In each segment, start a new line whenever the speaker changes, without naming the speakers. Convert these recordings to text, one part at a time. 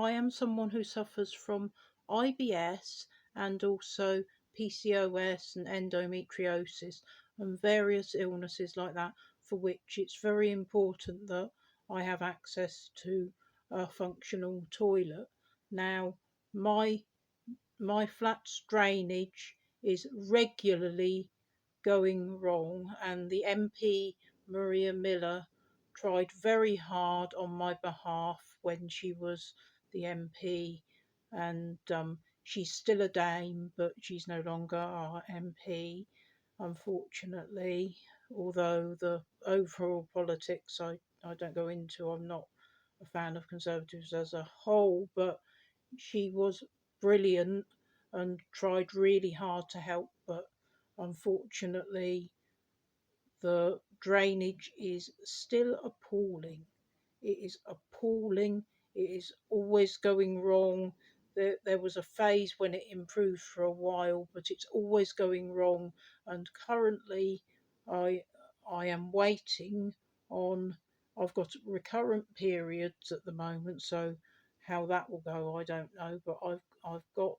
I am someone who suffers from IBS and also PCOS and endometriosis and various illnesses like that, for which it's very important that I have access to a functional toilet. Now, my my flat's drainage is regularly going wrong, and the MP, Maria Miller, tried very hard on my behalf when she was the MP, and she's still a dame, but she's no longer our MP, unfortunately. Although the overall politics I don't go into, I'm not a fan of Conservatives as a whole, but she was brilliant and tried really hard to help, but unfortunately, the drainage is still appalling. It is appalling. It is always going wrong. There was a phase when it improved for a while, but it's always going wrong. And currently, I I am waiting on. I've got recurrent periods at the moment, so how that will go, I don't know. But I've got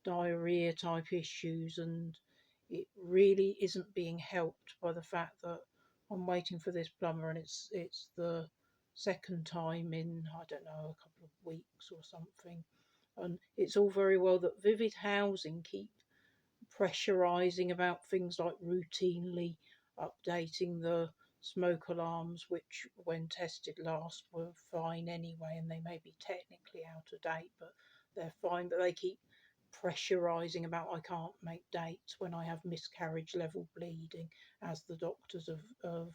diarrhea type issues, and it really isn't being helped by the fact that I'm waiting for this plumber, and it's the second time in, I don't know, a couple of weeks or something. And it's all very well that Vivid Housing keep pressurising about things like routinely updating the smoke alarms, which, when tested last, were fine anyway, and they may be technically out of date, but they're fine. But they keep pressurising about I can't make dates when I have miscarriage level bleeding, as the doctors have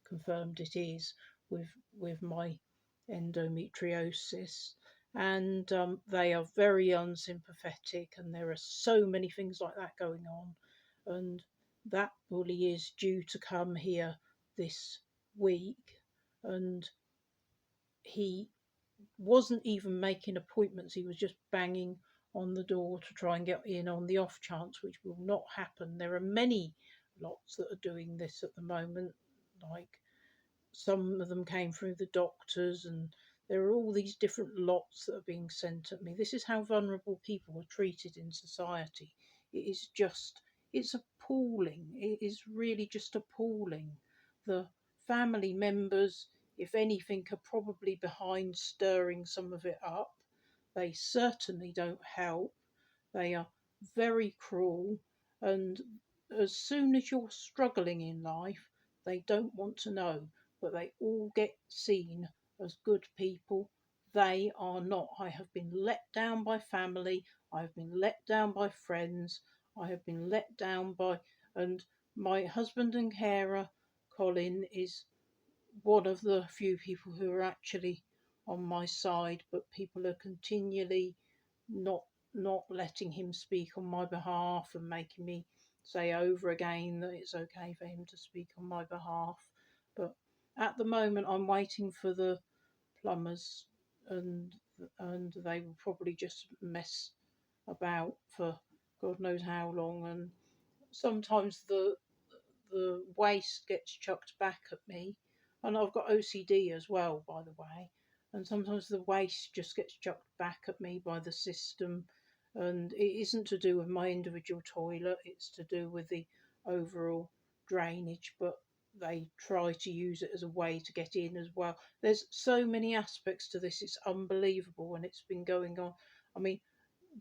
confirmed it is with my endometriosis. And they are very unsympathetic, and there are so many things like that going on. And that bully is due to come here this week, and he wasn't even making appointments, he was just banging on the door to try and get in on the off chance, which will not happen. There are many lots that are doing this at the moment, like some of them came through the doctors, and there are all these different lots that are being sent at me. This is how vulnerable people are treated in society. It is just, it's appalling. It is really just appalling. The family members, if anything, are probably behind stirring some of it up. They certainly don't help. They are very cruel, and as soon as you're struggling in life, they don't want to know, but they all get seen as good people. They are not. I have been let down by family, I have been let down by friends, I have been let down by, and my husband and carer, Colin, is one of the few people who are actually on my side, but people are continually not not letting him speak on my behalf and making me say over again that it's okay for him to speak on my behalf. But at the moment, I'm waiting for the plumbers, and and they will probably just mess about for God knows how long. And sometimes the waste gets chucked back at me, and I've got OCD as well, by the way. And sometimes the waste just gets chucked back at me by the system, and it isn't to do with my individual toilet, it's to do with the overall drainage. But they try to use it as a way to get in as well. There's so many aspects to this, it's unbelievable, and it's been going on. I mean,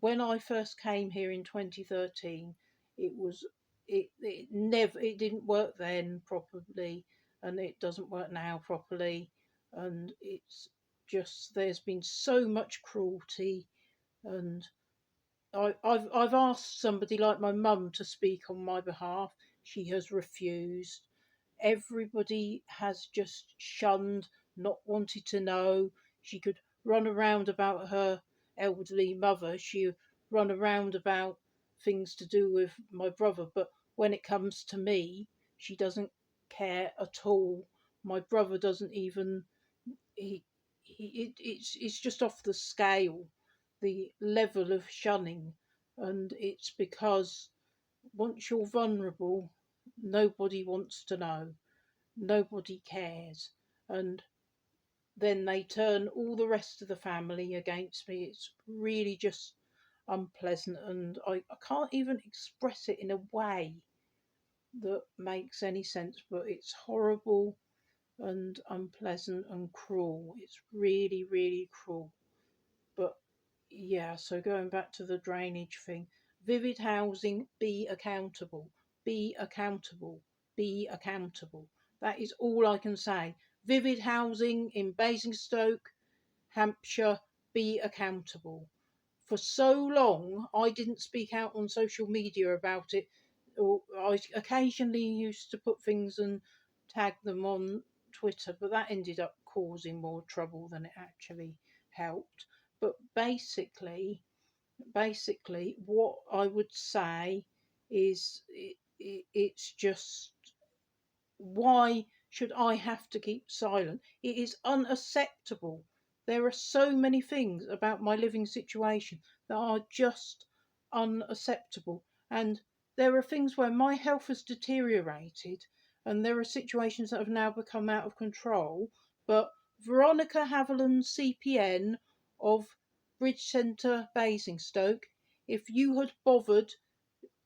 when I first came here in 2013, it was it didn't work then properly, and it doesn't work now properly, and it's just there's been so much cruelty. And I've asked somebody like my mum to speak on my behalf. She has refused. Everybody has just shunned, not wanted to know. She could run around about her elderly mother. She run around about things to do with my brother, but when it comes to me, she doesn't care at all. My brother doesn't even he, it's just off the scale, the level of shunning. And it's because once you're vulnerable, nobody wants to know, nobody cares. And then they turn all the rest of the family against me. It's really just unpleasant, and I can't even express it in a way that makes any sense, but it's horrible and unpleasant and cruel. It's really, really cruel. But yeah, so going back to the drainage thing, Vivid Housing, be accountable, be accountable, be accountable. That is all I can say. Vivid Housing in Basingstoke, Hampshire, be accountable. For so long, I didn't speak out on social media about it. Or I occasionally used to put things and tag them on Twitter, but that ended up causing more trouble than it actually helped. But basically, what I would say is it's just, why should I have to keep silent? It is unacceptable. There are so many things about my living situation that are just unacceptable. And there are things where my health has deteriorated, and there are situations that have now become out of control. But Veronica Haviland, CPN of Bridge Centre, Basingstoke, if you had bothered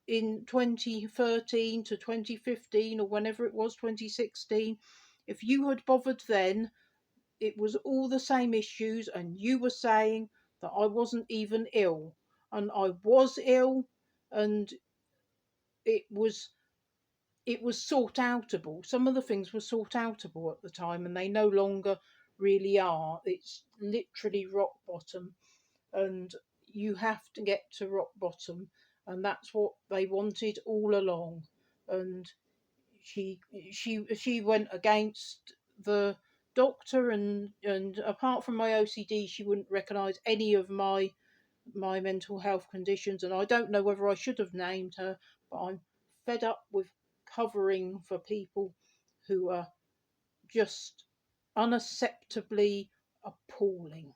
in 2013 to 2015 or whenever it was, 2016, if you had bothered then, it was all the same issues, and you were saying that I wasn't even ill, and I was ill, and it was sort outable. Some of the things were sort outable at the time, and they no longer really are. It's literally rock bottom, and you have to get to rock bottom, and that's what they wanted all along. And she she went against the doctor, and apart from my OCD, she wouldn't recognise any of my mental health conditions, and I don't know whether I should have named her, but I'm fed up with covering for people who are just unacceptably appalling.